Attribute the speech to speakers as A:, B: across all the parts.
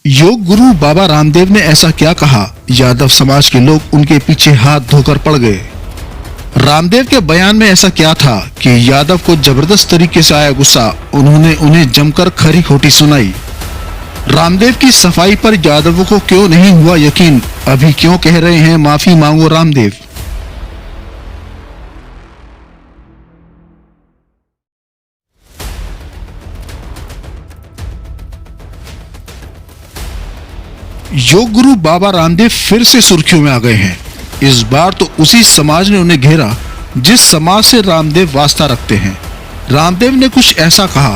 A: योग गुरु बाबा रामदेव ने ऐसा क्या कहा, यादव समाज के लोग उनके पीछे हाथ धोकर पड़ गए। रामदेव के बयान में ऐसा क्या था कि यादव को जबरदस्त तरीके से आया गुस्सा, उन्होंने उन्हें जमकर खरी खोटी सुनाई। रामदेव की सफाई पर यादवों को क्यों नहीं हुआ यकीन, अभी क्यों कह रहे हैं माफी मांगो रामदेव। योग गुरु बाबा रामदेव फिर से सुर्खियों में आ गए हैं। इस बार तो उसी समाज ने उन्हें घेरा जिस समाज से रामदेव वास्ता रखते हैं। रामदेव ने कुछ ऐसा कहा,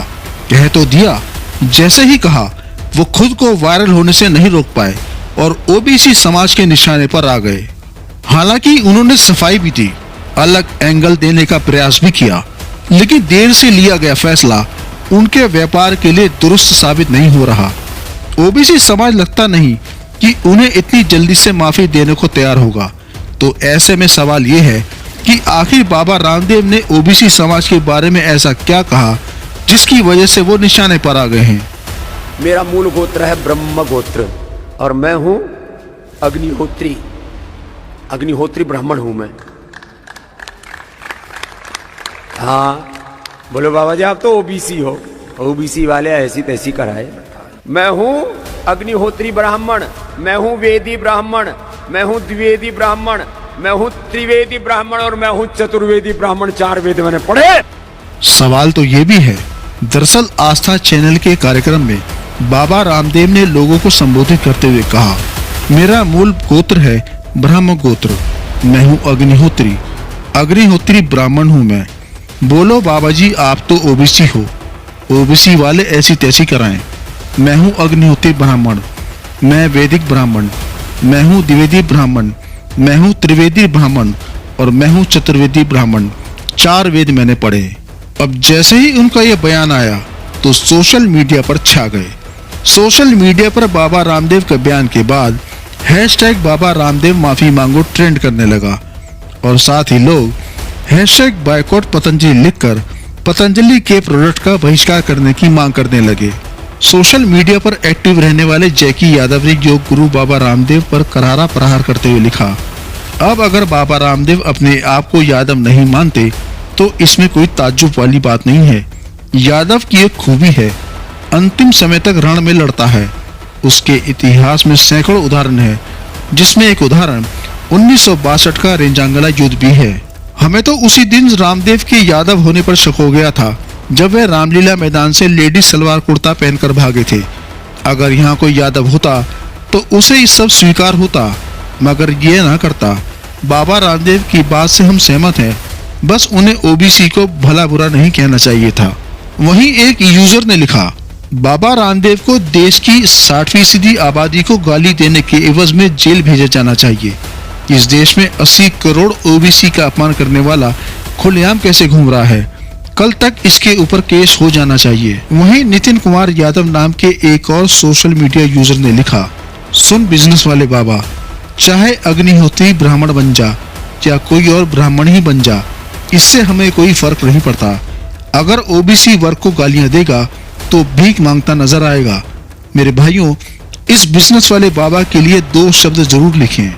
A: कह तो दिया, जैसे ही कहा वो खुद को वायरल होने से नहीं रोक पाए और ओबीसी समाज के निशाने पर आ गए। हालांकि उन्होंने सफाई भी दी, अलग एंगल देने का प्रयास भी किया, लेकिन देर से लिया गया फैसला उनके व्यापार के लिए दुरुस्त साबित नहीं हो रहा। ओबीसी समाज लगता नहीं कि उन्हें इतनी जल्दी से माफी देने को तैयार होगा। तो ऐसे में सवाल ये है कि आखिर बाबा रामदेव ने ओबीसी समाज के बारे में ऐसा क्या कहा जिसकी वजह से वो निशाने पर आ गए हैं।
B: मेरा मूल गोत्र है ब्रह्म गोत्र और मैं हूं अग्निहोत्री। अग्निहोत्री ब्राह्मण हूं मैं। हाँ बोलो बाबा जी, आप तो ओबीसी हो। ओबीसी वाले ऐसी तैसी कराए। मैं हूं अग्निहोत्री ब्राह्मण, मैं हूं वेदी ब्राह्मण, मैं हूं द्विवेदी ब्राह्मण, मैं हूं त्रिवेदी ब्राह्मण और मैं हूं चतुर्वेदी ब्राह्मण। 4 वेद मैंने पढ़े।
A: सवाल तो ये भी है, दरअसल आस्था चैनल के कार्यक्रम में बाबा रामदेव ने लोगों को संबोधित करते हुए कहा, मेरा मूल गोत्र है ब्रह्म गोत्र, मैं हूं अग्निहोत्री। अग्निहोत्री ब्राह्मण हूं मैं। बोलो बाबा जी, आप तो ओबीसी हो। ओबीसी वाले ऐसी तैसी कराएं। मैं हूं अग्निहोत्री ब्राह्मण, मैं वैदिक ब्राह्मण, मैं हूं द्विवेदी ब्राह्मण, मैं हूं त्रिवेदी ब्राह्मण और मैं हूं चतुर्वेदी ब्राह्मण। 4 वेद मैंने पढ़े। अब जैसे ही उनका यह बयान आया तो सोशल मीडिया पर छा गए। सोशल मीडिया पर बाबा रामदेव के बयान के बाद हैशटैग बाबा रामदेव माफी मांगो ट्रेंड करने लगा और साथ ही लोग हैशटैग बायकॉट पतंजलि लिखकर पतंजलि के प्रोडक्ट का बहिष्कार करने की मांग करने लगे। सोशल मीडिया पर एक्टिव रहने वाले जैकी यादव ने योग गुरु बाबा रामदेव पर करारा प्रहार करते हुए लिखा, अब अगर बाबा रामदेव अपने आप को यादव नहीं मानते तो इसमें कोई ताज्जुब वाली बात नहीं है। यादव की एक खूबी है, अंतिम समय तक रण में लड़ता है। उसके इतिहास में सैकड़ों उदाहरण है, जिसमें एक उदाहरण 1962 का रेंजांगला युद्ध भी है। हमें तो उसी दिन रामदेव के यादव होने पर शक हो गया था जब वे रामलीला मैदान से लेडीज सलवार कुर्ता पहनकर भागे थे। अगर यहाँ कोई यादव होता तो उसे ये सब स्वीकार होता, मगर ये ना करता। बाबा रामदेव की बात से हम सहमत हैं, बस उन्हें ओबीसी को भला बुरा नहीं कहना चाहिए था। वहीं एक यूजर ने लिखा, बाबा रामदेव को देश की 60% आबादी को गाली देने के एवज में जेल भेजा जाना चाहिए। इस देश में 80 करोड़ ओबीसी का अपमान करने वाला खुलेआम कैसे घूम रहा है, कल तक इसके ऊपर केस हो जाना चाहिए। वहीं नितिन कुमार यादव नाम के एक और सोशल मीडिया यूजर ने लिखा, सुन बिजनेस वाले बाबा, चाहे अग्निहोत्री ब्राह्मण बन जा या कोई और ब्राह्मण ही बन जा, इससे हमें कोई फर्क नहीं पड़ता। अगर ओबीसी वर्ग को गालियां देगा तो भीख मांगता नजर आएगा। मेरे भाइयों, इस बिजनेस वाले बाबा के लिए 2 शब्द जरूर लिखें।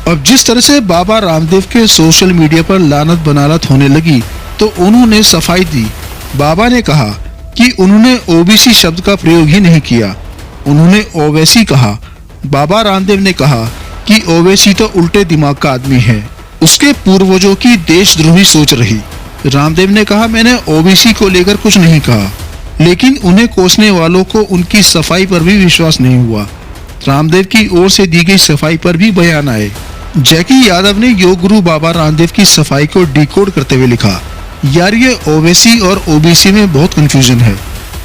A: अब जिस तरह से बाबा रामदेव के सोशल मीडिया पर लानत बनालत होने लगी तो उन्होंने सफाई दी। बाबा ने कहा कि उन्होंने ओबीसी शब्द का प्रयोग ही नहीं किया, उन्होंने ओवैसी कहा। बाबा रामदेव ने कहा कि ओवैसी तो उल्टे दिमाग का आदमी है, उसके पूर्वजों की देशद्रोही सोच रही। रामदेव ने कहा, मैंने ओबीसी को लेकर कुछ नहीं कहा, लेकिन उन्हें कोसने वालों को उनकी सफाई पर भी विश्वास नहीं हुआ। रामदेव की ओर से दी गई सफाई पर भी बयान आए। जैकी यादव ने योग गुरु बाबा रामदेव की सफाई को डिकोड करते हुए लिखा, यार ये ओवैसी और ओबीसी में बहुत कंफ्यूजन है।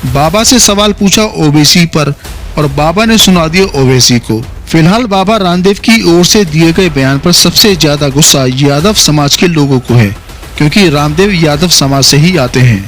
A: बाबा से सवाल पूछा ओबीसी पर और बाबा ने सुना दिया ओवैसी को। फिलहाल बाबा रामदेव की ओर से दिए गए बयान पर सबसे ज्यादा गुस्सा यादव समाज के लोगों को है, क्योंकि रामदेव यादव समाज से ही आते हैं।